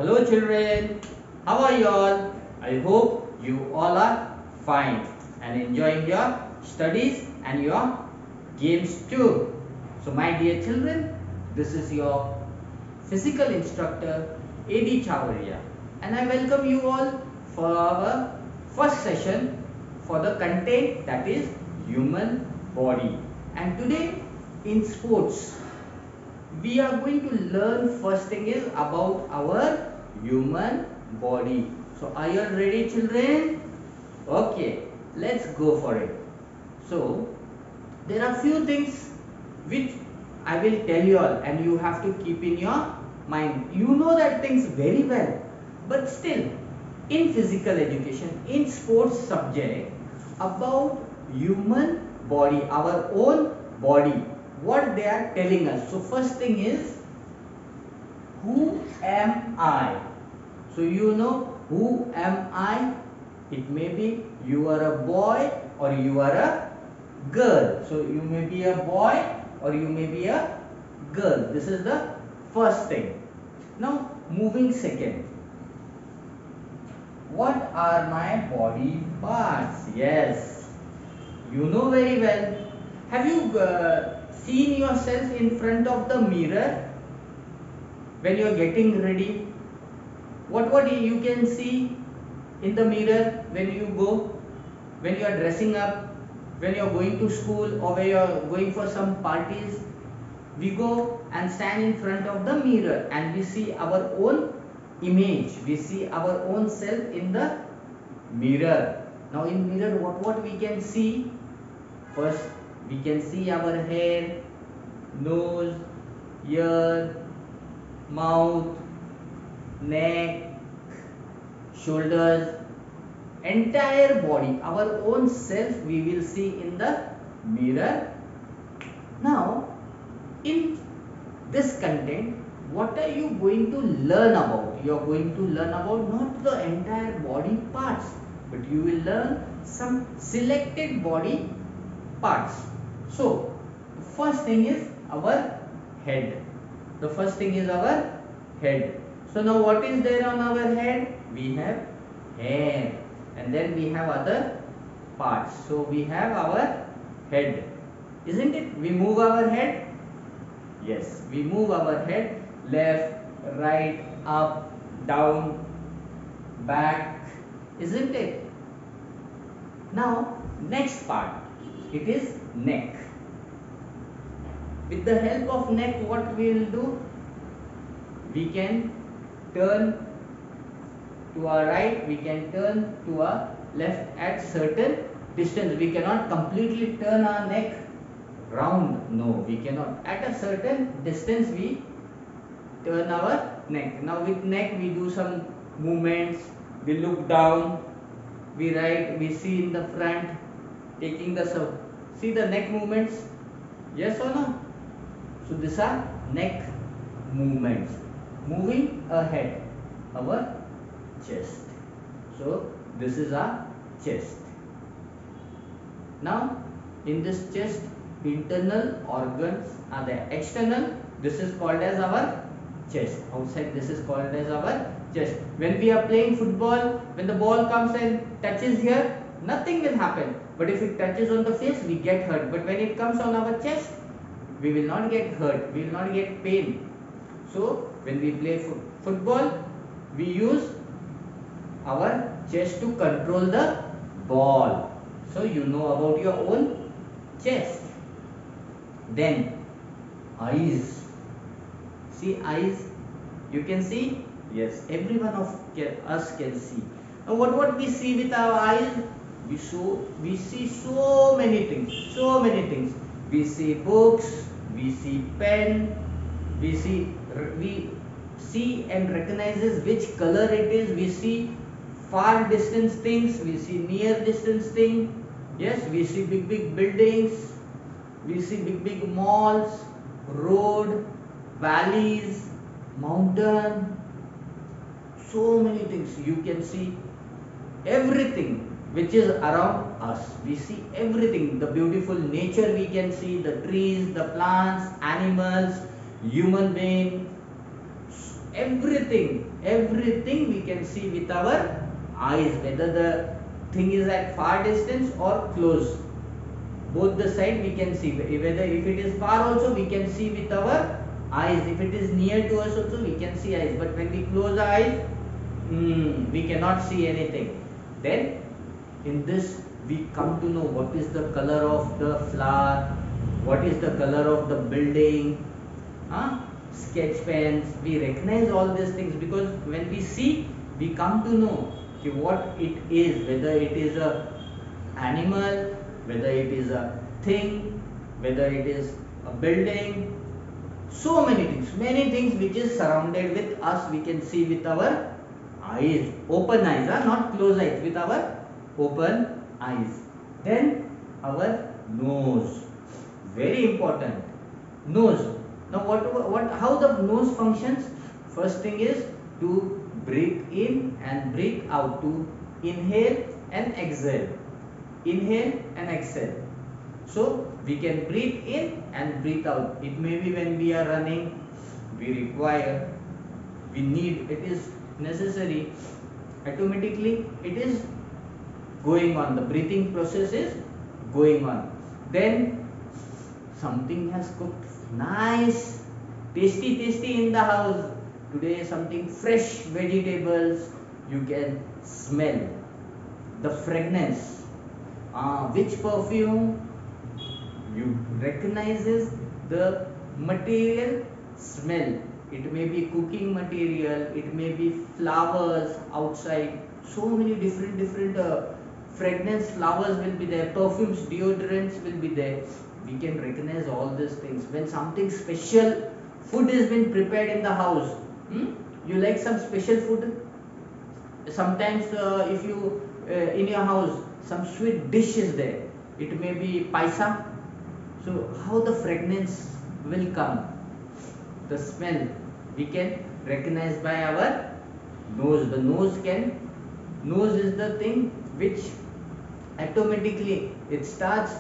Hello children, how are you all? I hope you all are fine and enjoying your studies and your games too. So my dear children, this is your physical instructor A.D. Chavaria and I welcome you all for our first session for the content that is human body. And today in sports we are going to learn first thing is about our human body. So are you all ready children? Okay, let's go for it. So there are few things which I will tell you all and you have to keep in your mind. You know that things very well, but still in physical education, in sports subject about human body, our own body, what they are telling us. So first thing is, who am I? So you know who am I? It may be you are a boy or you are a girl. So you may be a boy or you may be a girl. This is the first thing. Now moving second. What are my body parts? Yes, you know very well. Have you seen yourself in front of the mirror when you are getting ready? What you can see in the mirror when you go, when you are dressing up, when you are going to school or when you are going for some parties? We go and stand in front of the mirror and we see our own image, we see our own self in the mirror. Now in mirror what we can see? First we can see our head, nose, ear, mouth, neck, shoulders, entire body, our own self we will see in the mirror. Now in this content, what are you going to learn about? You are going to learn about not the entire body parts, but you will learn some selected body parts. So the first thing is our head. The first thing is our head. So now what is there on our head? We have hair and then we have other parts. So we have our head, isn't it? We move our head. Yes, we move our head left, right, up, down, back, isn't it? Now next part, it is neck. With the help of neck, what we will do? We can turn to our right, we can turn to our left at certain distance. We cannot completely turn our neck round. No, we cannot. At a certain distance we turn our neck. Now with neck we do some movements. We look down, we right, we see in the front, taking the see the neck movements. Yes or no? So these are neck movements. Moving ahead, our chest. So this is our chest. Now in this chest, internal organs are there. External, this is called as our chest. Outside, this is called as our chest. When we are playing football, when the ball comes and touches here, nothing will happen. But if it touches on the face, we get hurt. But when it comes on our chest, we will not get hurt, we will not get pain. So when we play football, we use our chest to control the ball. So you know about your own chest. Then eyes. See eyes, you can see? Yes, every one of us can see. Now what we see with our eyes? We see so many things, so many things. We see books, we see pen, we see and recognizes which color it is. We see far distance things, we see near distance thing. Yes, we see big buildings, we see big malls, road, valleys, mountain, so many things. You can see everything which is around us. We see everything, the beautiful nature we can see, the trees, the plants, animals, human being, everything we can see with our eyes, whether the thing is at far distance or close. Both the side we can see, whether if it is far also we can see with our eyes, if it is near to us also we can see eyes, but when we close our eyes, we cannot see anything. Then in this we come to know what is the color of the flower, what is the color of the building, sketch pens. We recognize all these things because when we see, we come to know what it is, whether it is a animal, whether it is a thing, whether it is a building. So many things which is surrounded with us we can see with our eyes, open eyes, not closed eyes, with our open eyes. Then our nose, very important. Nose. Now how the nose functions? First thing is to breathe in and breathe out, to inhale and exhale, inhale and exhale. So we can breathe in and breathe out. It may be when we are running, we require, we need, it is necessary, automatically it is going on, the breathing process is going on. Then something has cooked nice, tasty in the house. Today something fresh vegetables, you can smell the fragrance. Which perfume? You recognizes the material smell. It may be cooking material, it may be flowers outside. So many different fragrance flowers will be there, perfumes, deodorants will be there. We can recognize all these things. When something special food has been prepared in the house, you like some special food. Sometimes if you in your house some sweet dish is there, it may be paisa. So how the fragrance will come, the smell we can recognize by our nose. The nose is the thing which automatically it starts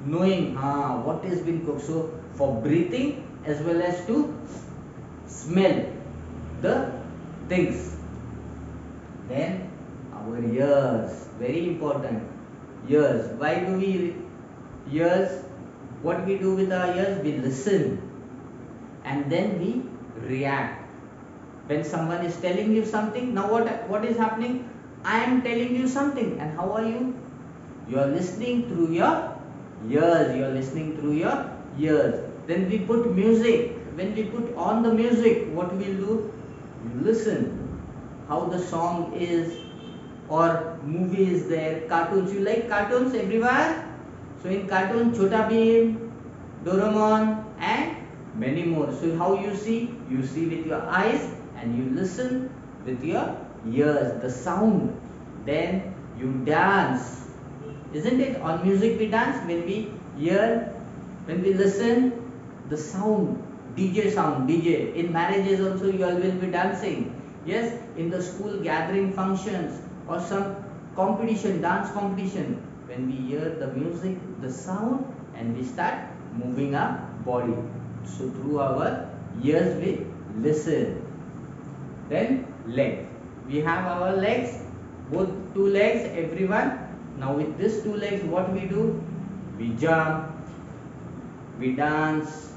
knowing what is being cooked. So for breathing as well as to smell the things. Then our ears, very important. Ears. Why do we ears? What we do with our ears? We listen and then we react. When someone is telling you something, now what is happening? I am telling you something, and how are you? You are listening through your ears. You are listening through your ears. Then we put music. When we put on the music, what we will do? We listen how the song is, or movie is there, cartoons. You like cartoons everywhere? So in cartoon, Chota Bheem, Doraemon and many more. So how you see? You see with your eyes and you listen with your ears, the sound. Then you dance. Isn't it? On music we dance when we hear, when we listen the sound, DJ sound, DJ. In marriages also you all will be dancing. Yes, in the school gathering functions or some competition, dance competition, when we hear the music, the sound, and we start moving our body. So through our ears we listen. Then leg. We have our legs, both two legs, everyone. Now with these two legs, what we do? We jump, we dance,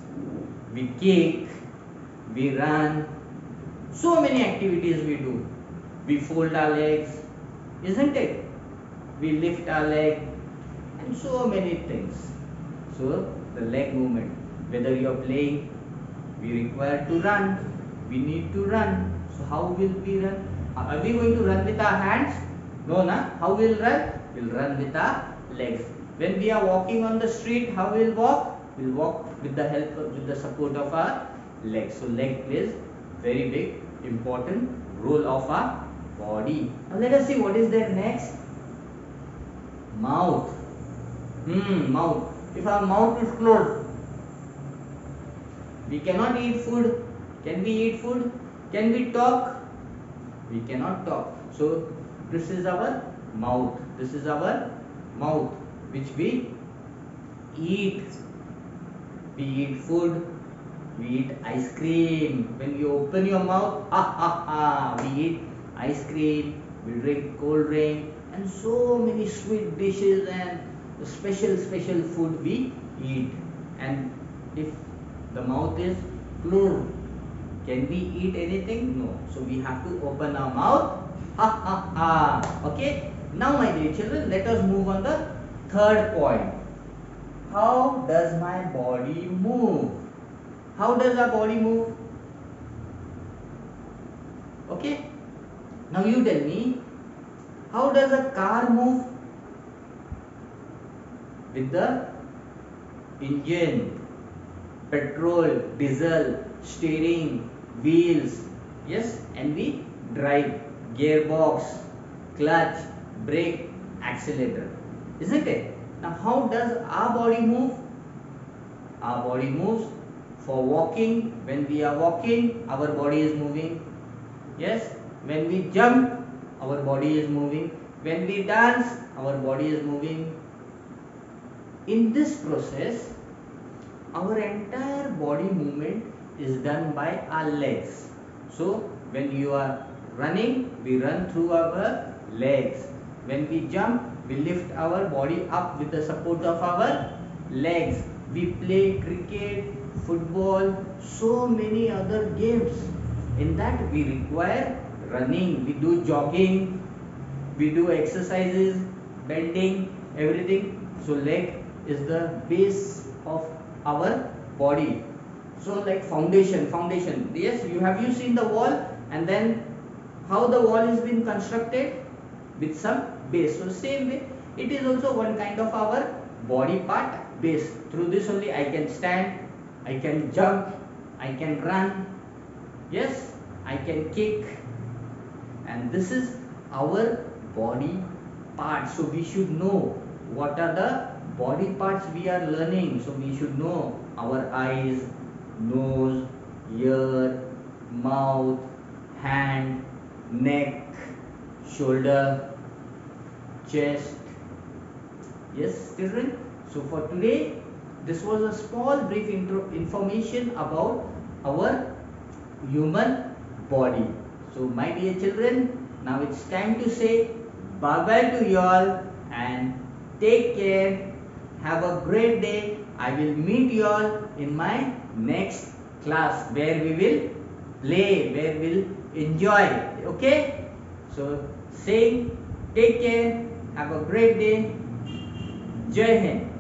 we kick, we run. So many activities we do. We fold our legs, isn't it? We lift our leg and so many things. So the leg movement, whether you are playing, we require to run, we need to run. So how will we run? Are we going to run with our hands? No, na? How will run? We'll run with our legs. When we are walking on the street, how we'll walk? We'll walk with the help of, with the support of our legs. So leg plays very big important role of our body. Now let us see what is there next. Mouth. Mouth. If our mouth is closed, we cannot eat food. Can we eat food? Can we talk? We cannot talk. So this is our mouth. This is our mouth which we eat. We eat food. We eat ice cream. When you open your mouth, ha ha ha, we eat ice cream, we drink cold drink, and so many sweet dishes and special food we eat. And if the mouth is closed, can we eat anything? No. So we have to open our mouth. Ha ha ha. Okay. Now my dear children, let us move on the third point. How does my body move? How does our body move? Okay. Now you tell me, how does a car move? With the engine, petrol, diesel, steering, wheels, yes, and we drive, gearbox, clutch, brake, accelerator, isn't it? Now how does our body move? Our body moves for walking. When we are walking, our body is moving. Yes, when we jump, our body is moving. When we dance, our body is moving. In this process, our entire body movement is done by our legs. So when you are running, we run through our legs. When we jump, we lift our body up with the support of our legs. We play cricket, football, so many other games. In that we require running, we do jogging, we do exercises, bending, everything. So leg is the base of our body. So like foundation, yes, you seen the wall, and then how the wall is been constructed? With some base. So same way, it is also one kind of our body part, base. Through this only I can stand, I can jump, I can run, yes, I can kick, and this is our body parts. So we should know what are the body parts we are learning. So we should know our eyes, nose, ear, mouth, hand, neck, shoulder, chest. Yes, children. So for today, this was a small brief information about our human body. So my dear children, now it's time to say bye bye to you all and take care. Have a great day. I will meet you all in my next class where we will play, where we'll enjoy. Okay? So saying take care. Have a great day. Jai Hind.